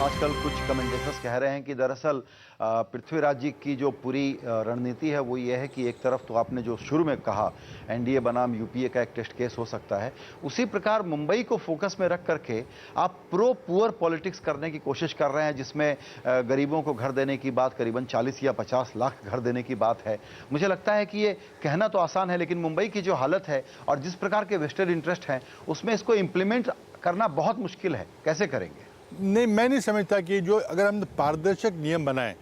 आजकल कुछ कमेंटेटर्स कह रहे हैं कि दरअसल पृथ्वीराज जी की जो पूरी रणनीति है वो ये है कि एक तरफ तो आपने जो शुरू में कहा एनडीए बनाम यूपीए का एक टेस्ट केस हो सकता है, उसी प्रकार मुंबई को फोकस में रख करके आप प्रो पुअर पॉलिटिक्स करने की कोशिश कर रहे हैं, जिसमें गरीबों को घर देने की बात, करीबन 40 या 50 लाख घर देने की बात है। मुझे लगता है कि ये कहना तो आसान है, लेकिन मुंबई की जो हालत है और जिस प्रकार के वेस्टेड इंटरेस्ट हैं उसमें इसको इम्प्लीमेंट करना बहुत मुश्किल है। कैसे करेंगे? नहीं, मैं नहीं समझता कि जो अगर हम पारदर्शक नियम बनाएं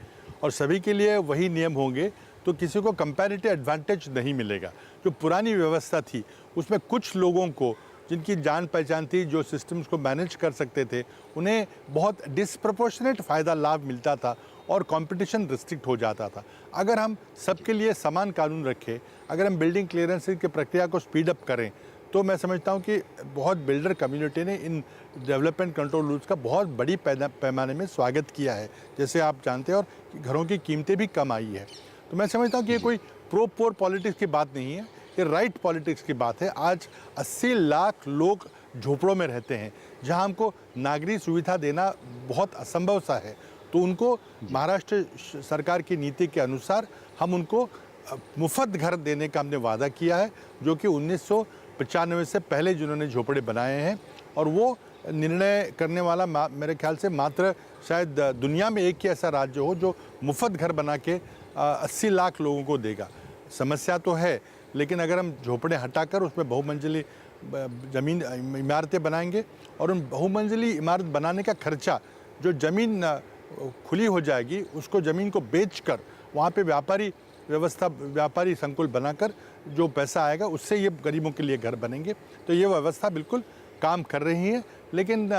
और सभी के लिए वही नियम होंगे तो किसी को कंपैरेटिव एडवांटेज नहीं मिलेगा। जो पुरानी व्यवस्था थी उसमें कुछ लोगों को, जिनकी जान पहचान थी, जो सिस्टम्स को मैनेज कर सकते थे, उन्हें बहुत डिस्प्रपोर्शनेट फ़ायदा लाभ मिलता था और कंपटीशन रिस्ट्रिक्ट हो जाता था। अगर हम सबके लिए समान कानून रखें, अगर हम बिल्डिंग क्लियरेंस की प्रक्रिया को स्पीड अप करें, तो मैं समझता हूँ कि बहुत बिल्डर कम्युनिटी ने इन डेवलपमेंट कंट्रोल रूल्स का बहुत बड़ी पैमाने में स्वागत किया है, जैसे आप जानते हैं, और घरों की कीमतें भी कम आई है। तो मैं समझता हूँ कि ये कोई प्रो पोर पॉलिटिक्स की बात नहीं है, ये राइट पॉलिटिक्स की बात है। आज 80 लाख लोग झोपड़ों में रहते हैं, जहाँ हमको नागरिक सुविधा देना बहुत असंभव सा है, तो उनको महाराष्ट्र सरकार की नीति के अनुसार हम उनको मुफ्त घर देने का हमने वादा किया है, जो कि 1995 से पहले जिन्होंने झोपड़े बनाए हैं। और वो निर्णय करने वाला मेरे ख्याल से मात्र शायद दुनिया में एक ही ऐसा राज्य हो जो मुफ्त घर बना के 80 लाख लोगों को देगा। समस्या तो है, लेकिन अगर हम झोपड़े हटाकर उसमें बहुमंजिली ज़मीन इमारतें बनाएंगे और उन बहुमंजिली इमारत बनाने का खर्चा, जो ज़मीन खुली हो जाएगी उसको ज़मीन को बेचकर वहाँ पे व्यापारी संकुल बनाकर जो पैसा आएगा उससे ये गरीबों के लिए घर बनेंगे। तो ये व्यवस्था बिल्कुल काम कर रही है, लेकिन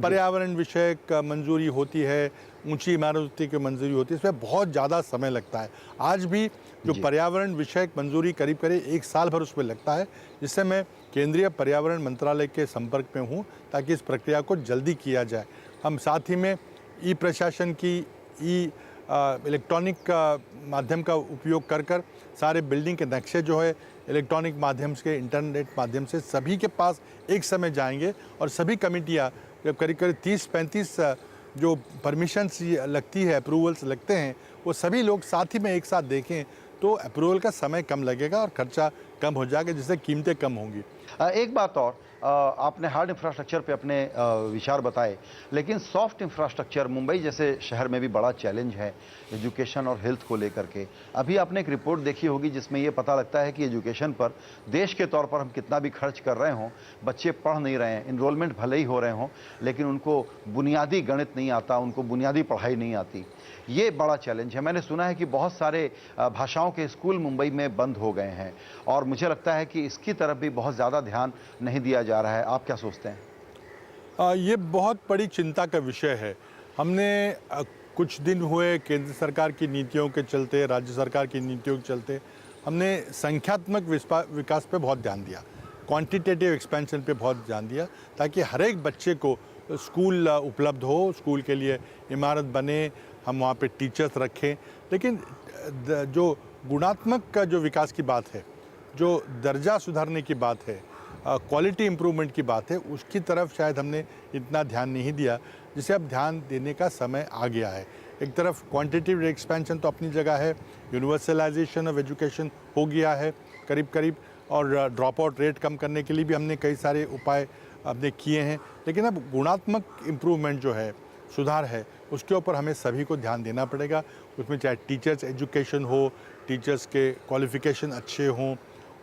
पर्यावरण विषयक मंजूरी होती है, ऊंची इमारतों की मंजूरी होती है, इसमें बहुत ज़्यादा समय लगता है। आज भी जो पर्यावरण विषयक मंजूरी करीब 1 साल भर उसमें लगता है, जिससे मैं केंद्रीय पर्यावरण मंत्रालय के संपर्क में हूँ ताकि इस प्रक्रिया को जल्दी किया जाए। हम साथ ही में ई प्रशासन की इलेक्ट्रॉनिक माध्यम का उपयोग कर सारे बिल्डिंग के नक्शे जो है इलेक्ट्रॉनिक माध्यम से, इंटरनेट माध्यम से सभी के पास एक समय जाएंगे, और सभी कमेटियाँ जब करीब 30-35 जो परमिशंस लगती है, अप्रूवल्स लगते हैं, वो सभी लोग साथ ही में एक साथ देखें तो अप्रूवल का समय कम लगेगा और खर्चा कम हो जाएगा, जिससे कीमतें कम होंगी। एक बात और, आपने हार्ड इंफ्रास्ट्रक्चर पे अपने विचार बताए, लेकिन सॉफ्ट इंफ्रास्ट्रक्चर मुंबई जैसे शहर में भी बड़ा चैलेंज है एजुकेशन और हेल्थ को लेकर के। अभी आपने एक रिपोर्ट देखी होगी जिसमें ये पता लगता है कि एजुकेशन पर देश के तौर पर हम कितना भी खर्च कर रहे हों, बच्चे पढ़ नहीं रहे हैं। इनरोलमेंट भले ही हो रहे हों, लेकिन उनको बुनियादी गणित नहीं आता, उनको बुनियादी पढ़ाई नहीं आती। ये बड़ा चैलेंज है। मैंने सुना है कि बहुत सारे भाषाओं के स्कूल मुंबई में बंद हो गए हैं, और मुझे लगता है कि इसकी तरफ भी बहुत ज़्यादा ध्यान नहीं दिया जा रहा है। आप क्या सोचते हैं? ये बहुत बड़ी चिंता का विषय है। हमने कुछ दिन हुए केंद्र सरकार की नीतियों के चलते, राज्य सरकार की नीतियों के चलते हमने संख्यात्मक विकास पे बहुत ध्यान दिया, क्वांटिटेटिव एक्सपेंशन पे बहुत ध्यान दिया, ताकि हर एक बच्चे को स्कूल उपलब्ध हो, स्कूल के लिए इमारत बने, हम वहाँ पे टीचर्स रखें। लेकिन जो गुणात्मक का जो विकास की बात है, जो दर्जा सुधारने की बात है, क्वालिटी इम्प्रूवमेंट की बात है, उसकी तरफ शायद हमने इतना ध्यान नहीं दिया, जिसे अब ध्यान देने का समय आ गया है। एक तरफ क्वांटिटेटिव एक्सपेंशन तो अपनी जगह है, यूनिवर्सलाइजेशन ऑफ एजुकेशन हो गया है करीब, और ड्रॉप आउट रेट कम करने के लिए भी हमने कई सारे उपाय हमने किए हैं। लेकिन अब गुणात्मक इम्प्रूवमेंट जो है, सुधार है, उसके ऊपर हमें सभी को ध्यान देना पड़ेगा। उसमें चाहे टीचर्स एजुकेशन हो, टीचर्स के क्वालिफ़िकेशन अच्छे हों,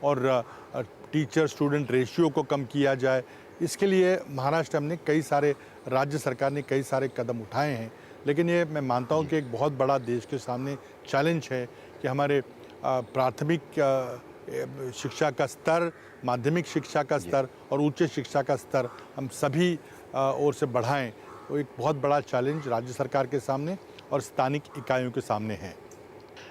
और टीचर स्टूडेंट रेशियो को कम किया जाए। इसके लिए महाराष्ट्र हमने कई सारे, राज्य सरकार ने कई सारे कदम उठाए हैं। लेकिन ये मैं मानता हूँ कि एक बहुत बड़ा देश के सामने चैलेंज है कि हमारे प्राथमिक शिक्षा का स्तर, माध्यमिक शिक्षा का स्तर और उच्च शिक्षा का स्तर हम सभी ओर से बढ़ाएं। तो एक बहुत बड़ा चैलेंज राज्य सरकार के सामने और स्थानिक इकाइयों के सामने है।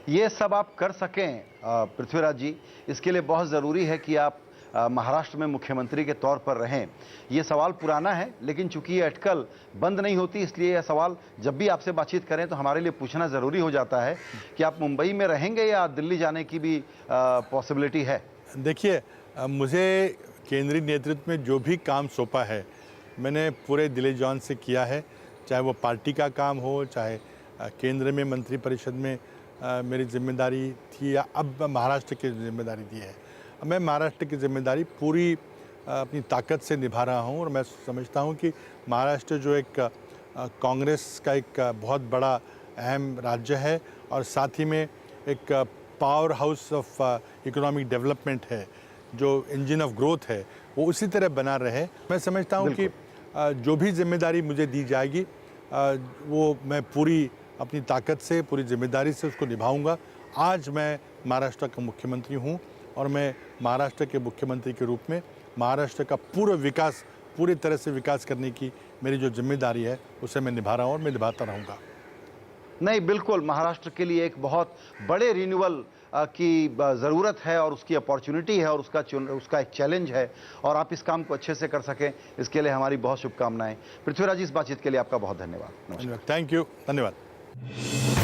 ये सब आप कर सकें पृथ्वीराज जी, इसके लिए बहुत ज़रूरी है कि आप महाराष्ट्र में मुख्यमंत्री के तौर पर रहें। ये सवाल पुराना है, लेकिन चूंकि ये अटकल बंद नहीं होती, इसलिए यह सवाल जब भी आपसे बातचीत करें तो हमारे लिए पूछना ज़रूरी हो जाता है कि आप मुंबई में रहेंगे या दिल्ली जाने की भी पॉसिबिलिटी है। देखिए, मुझे केंद्रीय नेतृत्व में जो भी काम सौंपा है मैंने पूरे दिले जान से किया है, चाहे वो पार्टी का काम हो, चाहे केंद्र में मंत्रिपरिषद में मेरी जिम्मेदारी थी या अब महाराष्ट्र की जिम्मेदारी दी है। मैं महाराष्ट्र की जिम्मेदारी पूरी अपनी ताकत से निभा रहा हूँ और मैं समझता हूँ कि महाराष्ट्र जो एक कांग्रेस का एक बहुत बड़ा अहम राज्य है और साथ ही में एक power house of economic development है, जो इंजन ऑफ ग्रोथ है, वो उसी तरह बना रहे। मैं समझता हूँ कि जो भी जिम्मेदारी मुझे दी जाएगी वो मैं पूरी अपनी ताकत से, पूरी जिम्मेदारी से उसको निभाऊंगा। आज मैं महाराष्ट्र का मुख्यमंत्री हूँ और मैं महाराष्ट्र के मुख्यमंत्री के रूप में महाराष्ट्र का पूरा विकास, पूरी तरह से विकास करने की मेरी जो जिम्मेदारी है उसे मैं निभा रहा हूँ और मैं निभाता रहूँगा। नहीं, बिल्कुल महाराष्ट्र के लिए एक बहुत बड़े रिन्यूअल की ज़रूरत है और उसकी अपॉर्चुनिटी है और उसका एक चैलेंज है, और आप इस काम को अच्छे से कर सकें, इसके लिए हमारी बहुत शुभकामनाएं। पृथ्वीराज, इस बातचीत के लिए आपका बहुत धन्यवाद। थैंक यू, धन्यवाद।